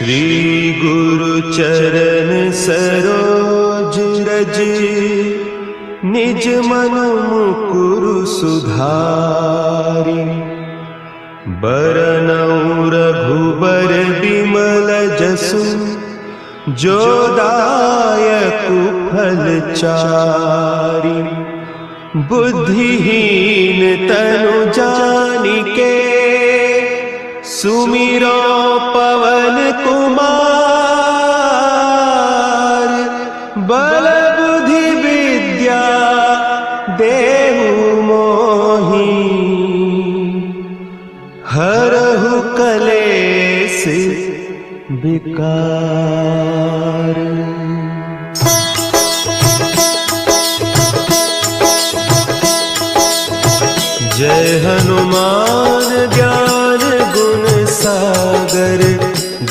श्री गुरु चरण सरोज रज, निज मन मुकुरु सुधारि। बरनउँ रघुबर बिमल जसु, जो दायकु फल चारि। बुद्धिहीन तनु जानिके, सुमिरो पवन कुमार। बल बुद्धि विद्या देहु मोहि, हरहु कलेस विकार। जय हनुमान ज्ञान गुण सागर,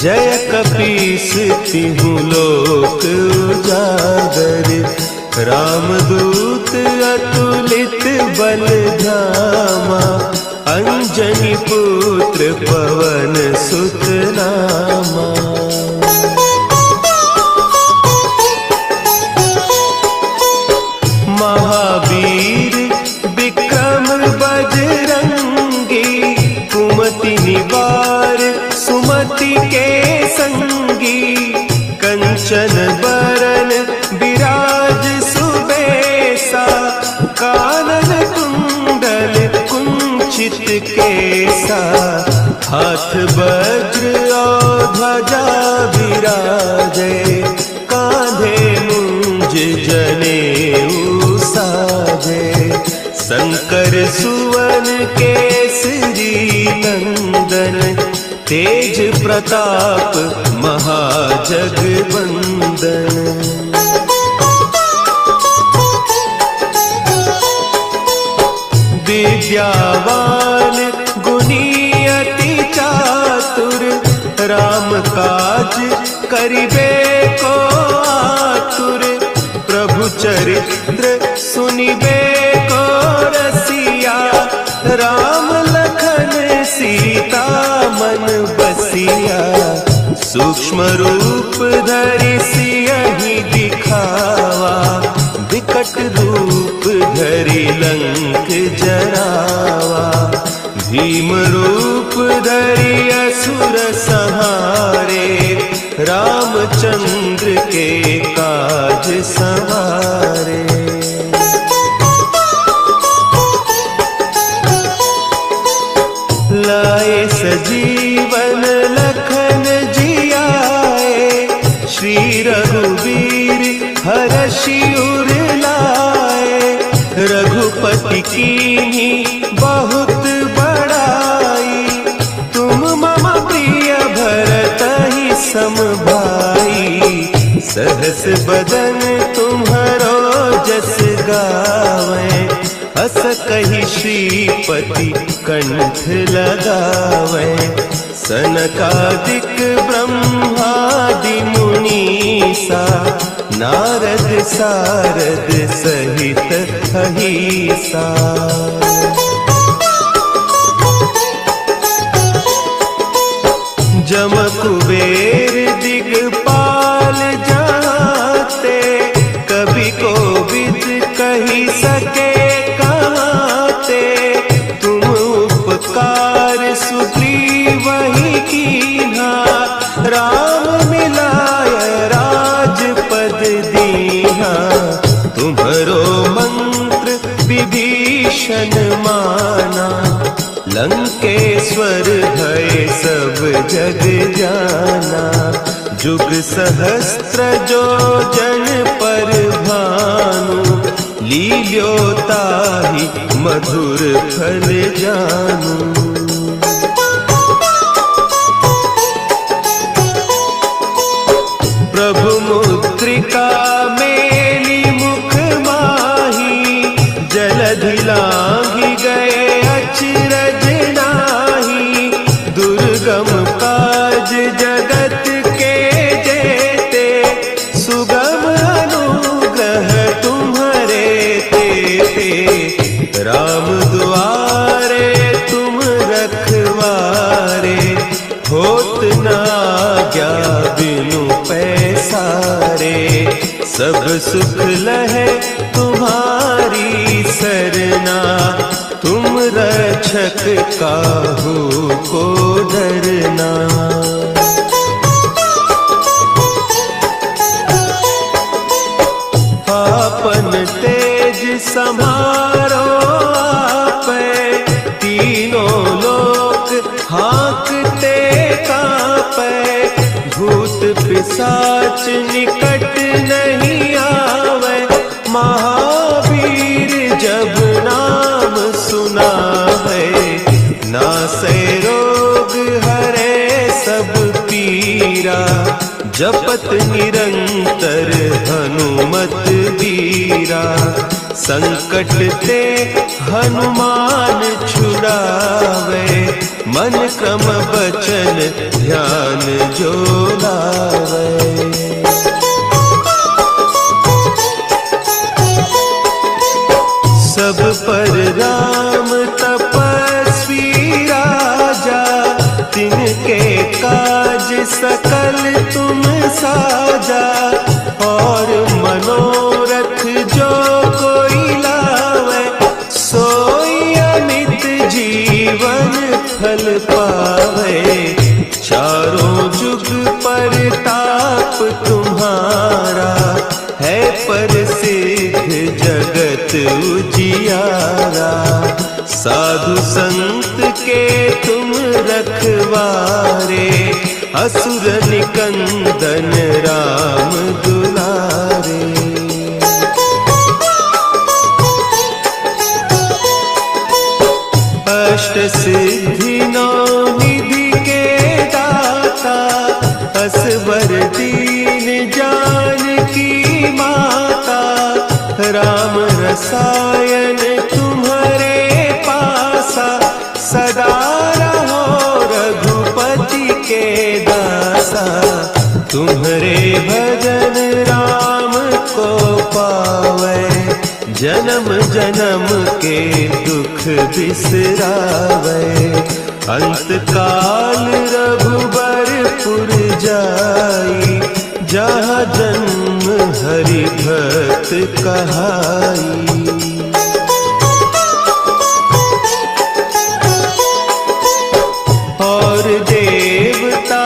जय कपीस तिहुँ लोक उजागर। रामदूत अतुलित बल धामा, अंजनी पुत्र पवन सुत नामा। महावीर विक्रम बजरंगी, कुमति निवार सुमति के संगी। कंचन बरन विराज सुबेसा, कानन कुंडल कुंचित केसा। हाथ वज्र और ध्वजा विराजे, कांधे मुंज जनेऊ साजे। शंकर सुवन केसरी नंदन, तेज प्रताप महाजगवंदन। विद्यावान गुणी अति चातुर, राम काज करिबे को आतुर। प्रभु चरित्र सुनिबे को रसिया, राम लखन सीता मन बसिया। सूक्ष्म रूप धरि सियहि दिखावा, विकट रूप धरि लंक जरावा। भीम रूप धरि असुर संहारे, रामचंद्र के काज सवारे। लाए सजीवन लखन जियाए, श्री रघुवीर हरषि उर लाए। रघुपति कीन्ही बहुत बड़ाई, तुम मम प्रिय भरतहि सम भाई। सहस बदन तुम्हरो जस गावें, अस कहि श्रीपति कंठ लगावें। सनकादिक ब्रह्मादि मुनीसा, नारद सारद सहित अहीसा। जम कुबेर दिगपाल जाते, कवि कोविद कहि सके कहते। तुम उपकार सुग्रीवहि कीन्हा, राम मिलाय राजपद दीन्हा। तुम्हरो मंत्र विभीषण माना, लंकेश्वर भय सब जग जाना। जुग सहस्त्र जो जन पर भानु, लील्योताहि मधुर फल जानू। प्रभु मुद्रिका मेली मुख माही, जलधि लांघि गए अचरज नाही। दुर्गम काज जगत के जेते, सुगम अनुग्रह तुम्हरे तेते। राम दुआरे तुम रखवारे, होत न आज्ञा बिनु पैसारे, सब सुख लहे तुम्हारी सरना, तुम रक्षक काहू को डरना। आपन तेज समारो आपै, तीनों लोक हाँकते कांपै, भूत पिशाच निकट नहीं आवे, महावीर जब नाम सुनावे, नासै रोग हरे सब पीरा, जपत निरंतर हनुमत वीरा, संकट ते हनुमान छुड़ावे, मन क्रम बचन ध्यान जो लावे। सब पर राम तपस्वी राजा, तिनके काज सकल तुम साजा, और मनोरथ जो कोई लावे, सोई अमित जीवन फल पावे, चारों जुग परताप तुम्हारा, है प्रसिद्ध जगत उजियारा, साधु संत के तुम रखवारे, असुर निकंदन राम दुलारे। अष्ट सिद्धि नौ निधि के दाता, असवर दीन जानकी माता, राम रसायन तुम्हारे पासा, सदा रहो रघुपति के दासा, तुम्हारे भजन राम को पावे, जन्म जन्म के दुख बिसरावे, अंत काल रघुबरपुर जाई, जहाँ जन्म हरि भक्त कहाई। और देवता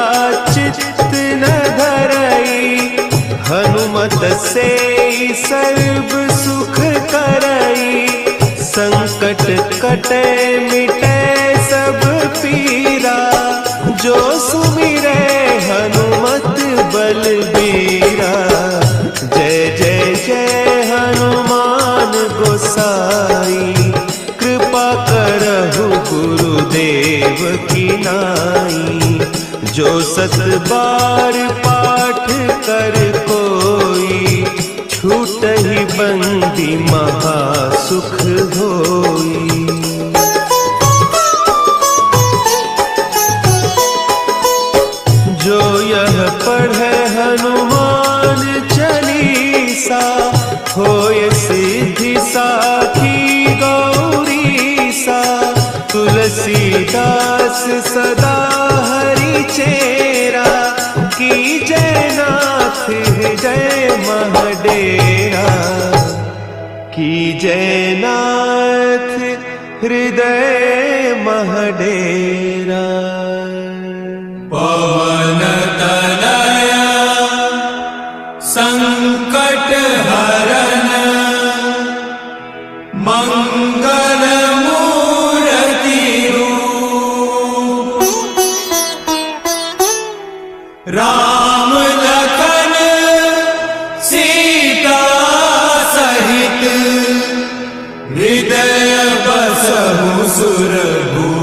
चित्त न धरई, हनुमत से सर्व सुख करई, संकट कटे मिटे सब पीरा, जो सुमिरे हनुमत बलबीरा, जय जय जय हनुमान गोसाई, कृपा करहु गुरुदेव की नाई, जो सत बार पाठ कर कोई, छूटहि बंदी महासुख होई। जो यह पढ़े हनुमान चालीसा, होय सिद्धि साखी गौरीसा, तुलसीदास सदा हरि चेरा, की जय नाथ हृदय महडेरा, की जय नाथ हृदय महडेरा। पवन तनया संकट हरन, मंगल मूर्ति रूप, राम लखन सीता सहित, हृदय बसहु सुरभूप।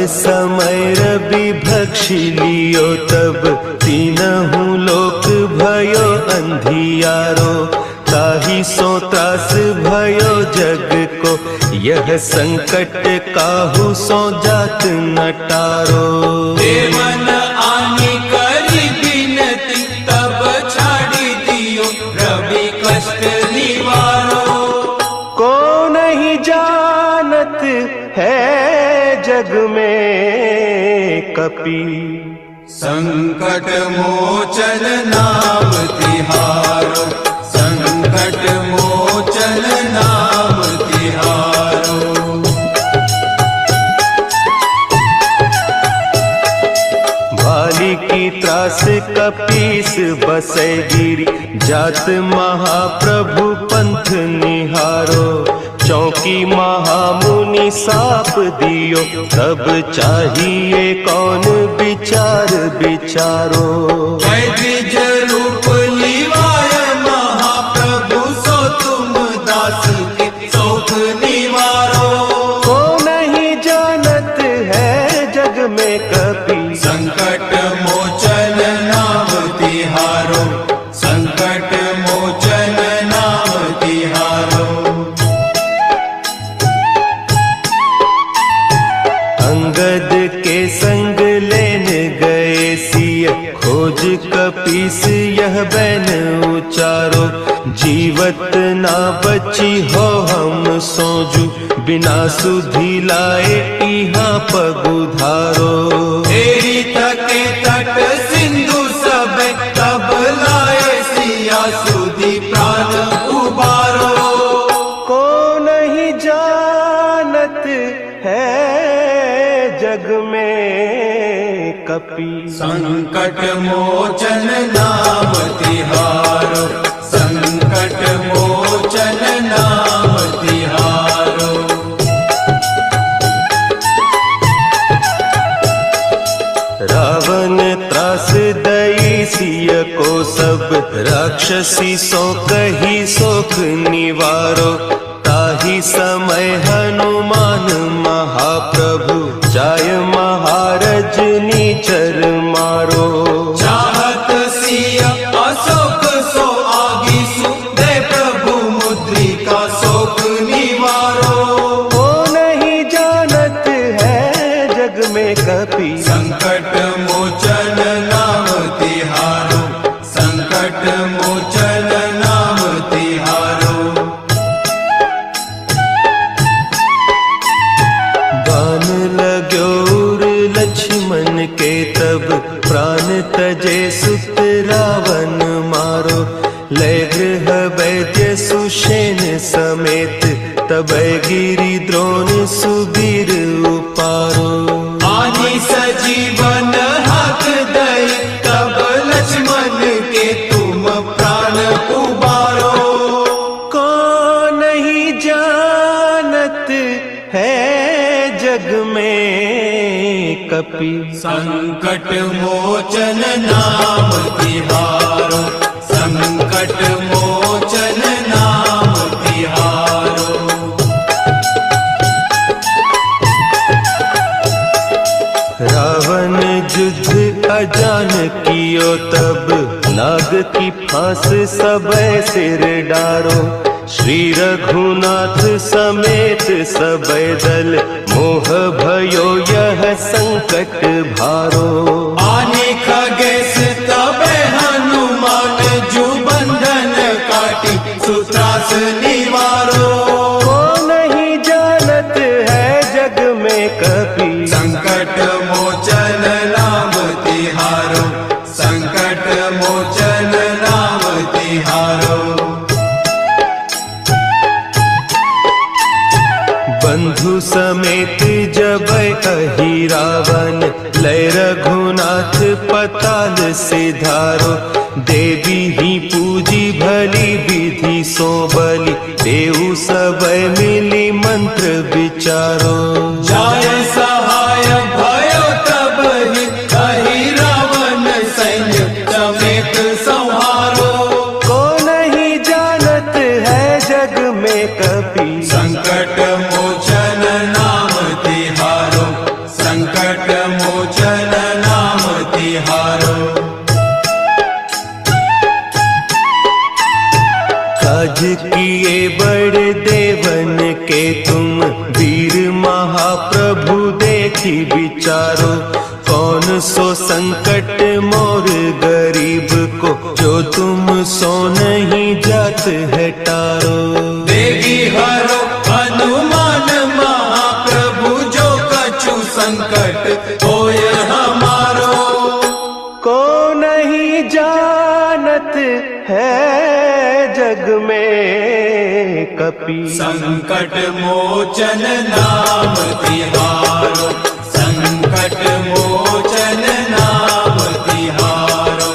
समय रवि भक्षि लियो, तब तीनहु लोक भयो अंधियारो, ताहि सो त्रास भयो जग को, यह संकट काहू सो जात न टारो। देवन आनी करी बिनती तब छाड़ी दियो रवि कष्ट निवारो। को नहीं जानत है जग में कपि संकट मोचन नाम तिहारो। संकट मोचन नाम तिहारो। भाली की त्रास कपीस बसै गिरी जात महाप्रभु पंथ निहारो। चौकी महामुनि साप दियो तब चाहिए कौन विचार विचारो। द्विज रूप लिवाय महाप्रभु सो तुम दास के शोक निवारो। को नहीं जानत है जग में कपि संकट मोचन नाम तिहारो। संकट मोचन नाम तिहारो। अंगद के संग लेन गए सिय खोज कपीस यह बैन उचारो। जीवत ना बची हो हम सोजू बिना सुधि लाए इहाँ पगुधारो। तेरी तके तट सिंधु सब तब लाए सिया सुधि प्राण उबारो। को नहीं जानत है जग में कपि संकट मोचन नाम तिहारो। संकट मोचन नाम तिहारो। रावण त्रास दई सिय को सब राक्षसी सो कही सोख निवारो। ताही समय हनुमान महाप्रभु जाय महारज नीचर मारो। चाहत सिय अशोक सो आगीसु दे प्रभु मुद्रिका शोक निवारो। को नहीं जानत है जग में कपि संकट मोचन नाम तिहारो। संकट मोचन नाम तिहारो। बान लाग्योर लक्ष्मण के तब प्राण तजे सुत रावण मारो। लय गृह वैद्य सुषेण समेत तब गिरि द्रोण सुबीर उपारो। आनी सजीवन हक दई तब लक्ष्मण के तुम प्राण उबारो। को नहीं जानत है जग में कपि संकट मोचन नाम तिहारो। संकट मोचन नाम तिहारो। रावण युद्ध अजान कियो तब नाग की फांस सबे सिर डारो। श्री रघुनाथ समेत सबे दल मोह भयो यह संकट भारो। आने खगेश तबे हनुमान जू बंधन काटी सुत्रास निवारो। को नहीं जानत है जग में कपि संकट मोचन नाम तिहारो। संकट मोचन नाम तिहारो। बंधु समेत जब अहि रावण लय रघुनाथ पताल सिधारो। देवी ही पूजी भली विधि सो बलि देव सब मिली मंत्र विचारो। जाय सहाय भयो तब ही अहि रावण सैन्य समेत संहारो। को नहीं जानत है जग में कपि संकट मोचन नाम तिहारो। संकट मोचन नाम तिहारो। काज किए बड़ देवन के तुम वीर महाप्रभु देखी विचारो, कौन सो संकट मोर गरीब को, जो तुम सो नहीं जात है टारो। देगी हरो हनुमान महाप्रभु, जो कछु संकट होय हमारो। को नहीं जानत है जग में कपि, संकट मोचन नाम तिहारो, संकट मोचन नाम तिहारो,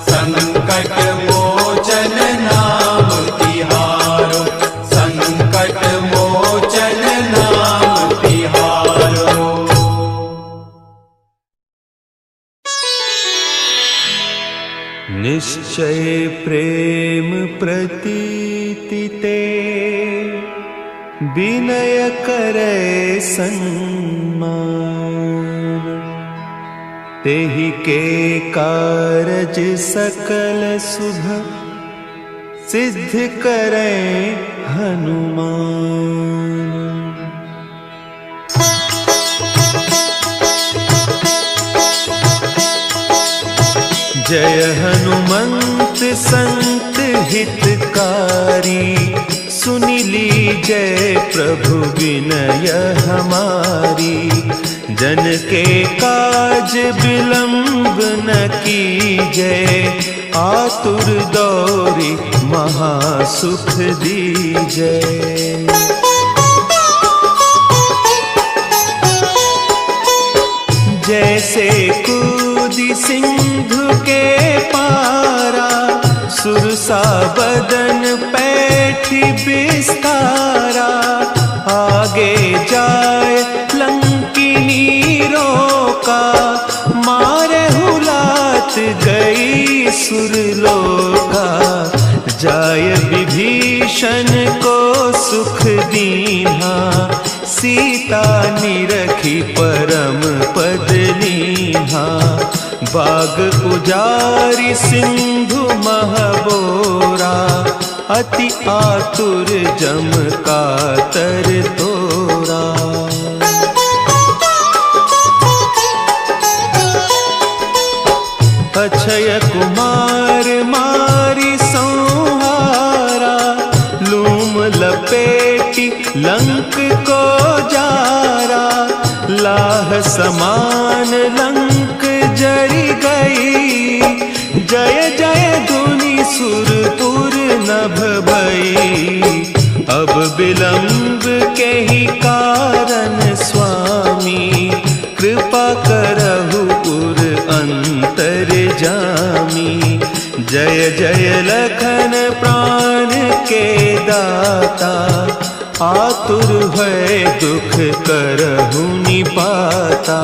संकट मोचन नाम तिहारो, संकट मोचन नाम तिहारो। निश्चय प्रेम प्रतीति ते, विनय करे सन्मान, तेहि के कारज सकल शुभ, सिद्ध करे हनुमान। जय हनुमंत संत हितकारी, सुनि लीजय प्रभु विनय हमारी। जन के काज विलंब न कीजय, आतुर दौरी महासुख दीजय। जैसे कूदी सिंधु के पारा, सुरसा बदन पैठी बिस्तारा। आगे जाए लंकिनी रोका, मारे हुलात गई सुरलोका। जाय विभीषण को सुख दीन्हा, सीता निरखी परम पद लीन्हा। बाग उजारी सिंधु महबोरा, अति आतुर जम कातर तोरा। अक्षय कुमार मारी संहारा, लूम लपेटी लंक को जारा। लाह समान लंक जरी गई, जय जय धुनि सुरपुर नभ भई। अब विलंब के ही कारण स्वामी, कृपा करहु पुर अंतर जामी। जय जय लखन प्राण के दाता, आतुर भय दुख करहु निपाता।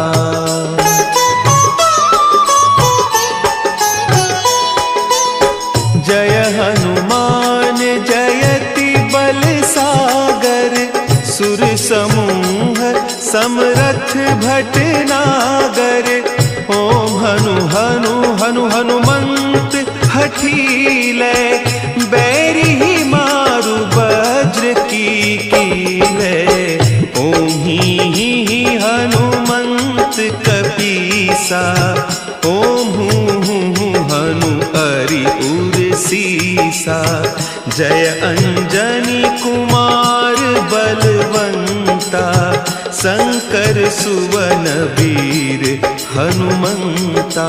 जय हनुमान जयति बल सागर, सुर समूह समरथ भटनागर। ओम हनु हनु हनु हनुमंत हठीले, बैरी ही मारु वज्र की कीले। ओम ही हनुमंत कपीसा, ओम हूँ हनु अरि उर सीसा। जय अंजनी कुमार बलवंता, शंकर सुवन वीर हनुमंता।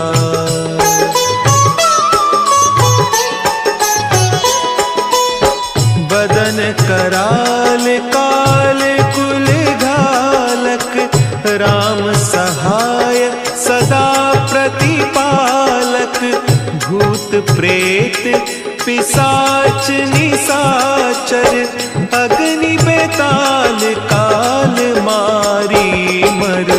बदन कराल काल कुल घालक, राम सहाय सदा प्रतिपालक। भूत प्रेत पिशाच निशाचर, अग्नि बेताल काल मारी मर।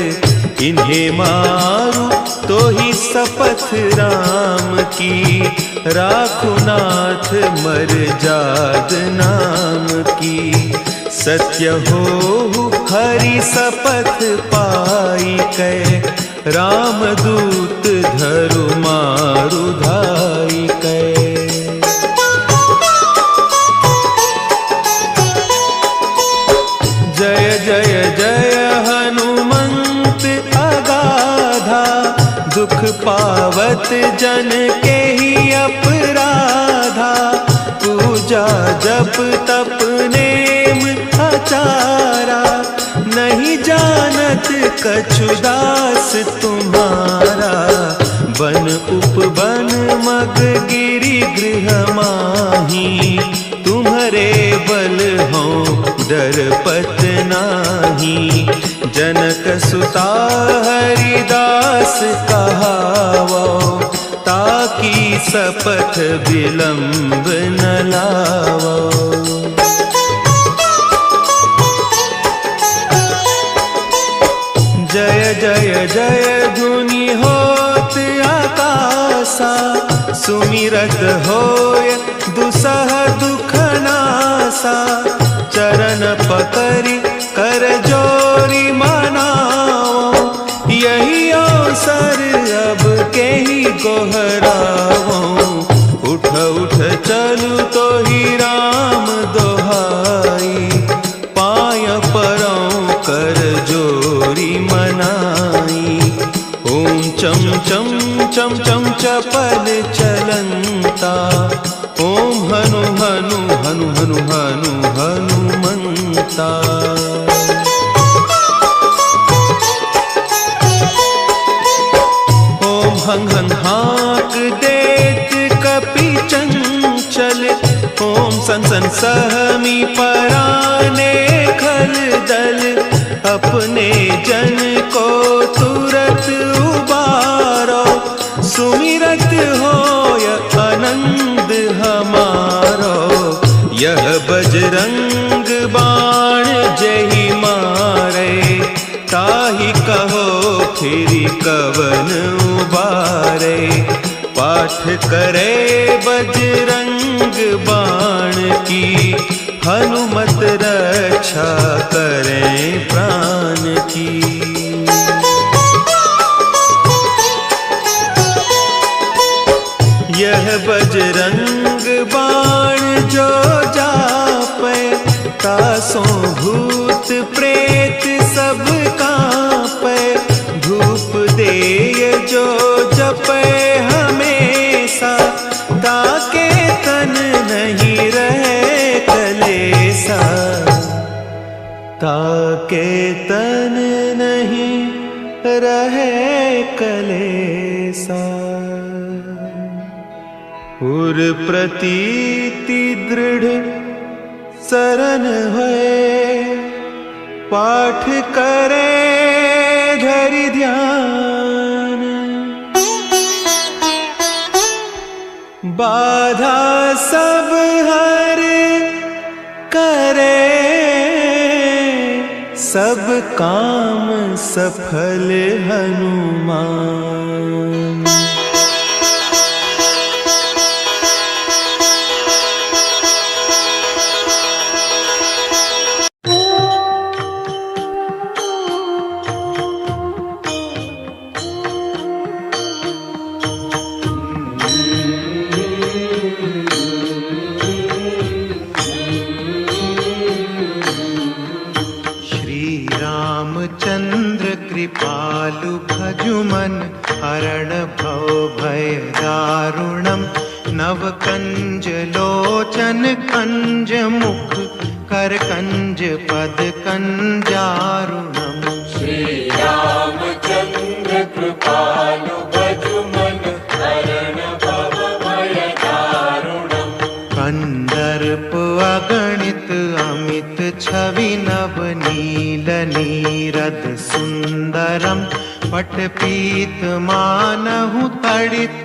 इन्हें मारू तो ही शपथ राम की, राखुनाथ मर जाद नाम की। सत्य हो हरि शपथ पाई कै, रामदूत धरु मारु धाई कै। भक्त जन के ही अपराधा, पूजा जप तप नेम आचारा, नहीं जानत कछु दास तुम्हारा। बन उपवन मग गिरि गृह माही, तुम्हारे बल हो डरपत नाही। जनक सुता हरिदास कहावो, ताकि सपथ विलंब न लावो। जय जय जय धुनि होत आकाशा, सुमिरत होय दुसह दुख नासा। चरण पकड़ि कर जोरी मनाओ, यही अवसर अब के ही गोहराओ। उठ उठ चलू तो ही राम दोहाई, पाय परौ कर जोरी मनाई। ओम चम चम चम चम चपल चलंता, ओम हनु हनु हनु हनु हनु हनुमंता। ओम हंग हंग हाक देत कपि चंचल, ओम सन सन सहमी पराने खल दल। अपने जन को तुरत उबारो, सुमिरत होय आनंद हमारो। यह बजरंग बाण जहि मारे, ताहि कहो फिर कवन उबारे। पाठ करे बजरंग बाण की, हनुमत रक्षा करें प्राण की। यह बजरंग बाण जो जापे, तासों भूत प्रेत सब कांपे। धूप देय जो जपे हमेशा, ताके तन नहीं रहे कलेसा। ताके तन नहीं रहे कलेसा। उर प्रतीति दृढ़ शरण है, पाठ करे धरि ध्यान। बाधा सब हर करे, सब काम सफल हनुमान। कृपालु भजुमन हरण भव भय दारुणम। नव कंज लोचन कंज मुख कर कंज पद कंजारुणम। श्री रामचंद्र कृपालु भजुमन हरण भव भय दारुणम। कंदर्प अगणित अमित छवि नव नील नीरद सुंदरम। पटपीत मानहु तड़ित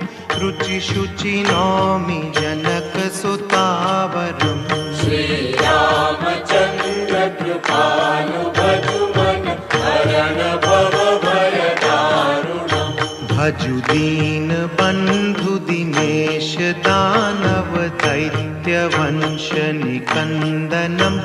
रुचि शुचि नौमि जनक सुतावरम। श्री रामचंद्र कृपालु भजुमन हरण भव भय दारुणम। भजु दीन बंधु दिनेश दानव दैत्य वंश निकंदनम।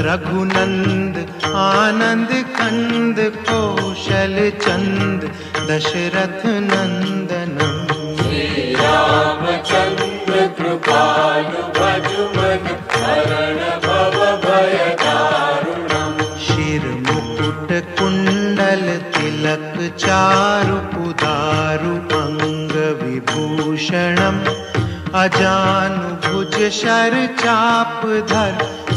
रघुनंद आनंद कंद कौशल चंद दशरथ नंदनम। श्री रामचंद्र कृपालु भजुमन हरण भव भय दारुणम। शिर मुकुट कुंडल तिलक चारु पुदारु अंग विभूषितम। भूषणम् अजानुभुज शर चाप धर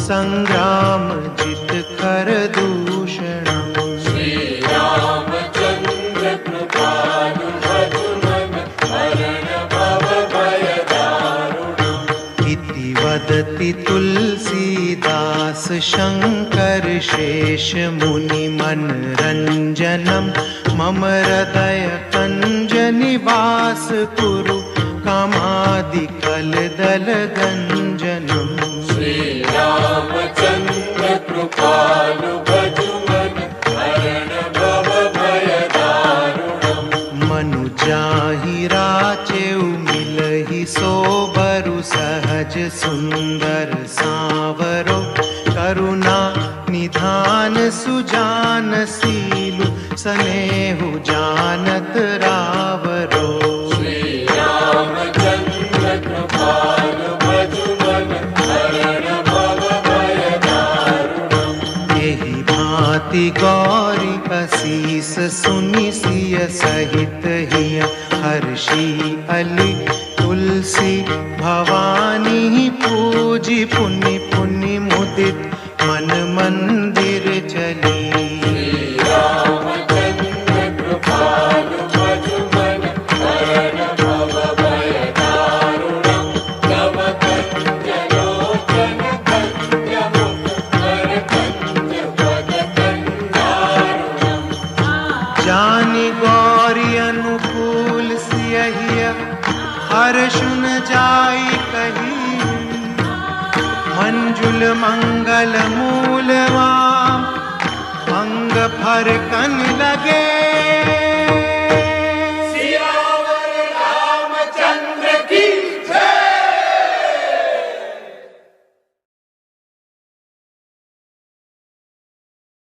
संग्राम जित कर दूषणम् श्री रामचंद्र कृपालु भजुमन हरण भव भय दारुणम् इति वदति तुलसीदास शंकर शेष मुनि मनरंजनम् मम हृदय कंज निवास कुरु कामादि कलदल गंजनम् श्री रामचंद्र कृपालु भजुमन हरण भव भय दारुणम् मनुजाहि राचेउ मिलहि सोबरु सहज सुंदर सांवरो करुणा निधान सुजान सीलु स्नेहु जानत रावरो श्री रामचंद्र कृपालु भजुमन हरण भव भय दारुणम् यही भांति गौरी असीस सुनि सिय सहित हिय हर्षि अली तुलसी भवानी पूजी पुनि पुनि मुदित मन मंदिर चली रामचंद्र कृपालु भजुमन हरण भव भय दारुणम् तव कंजलोचन कंजमुख कर कंज पद कंदारुणम् जानि गौरी अनुकूल सियहिय हर्षुन जाई कही मंजुल मंगल मूलवा अंग फर कन लगे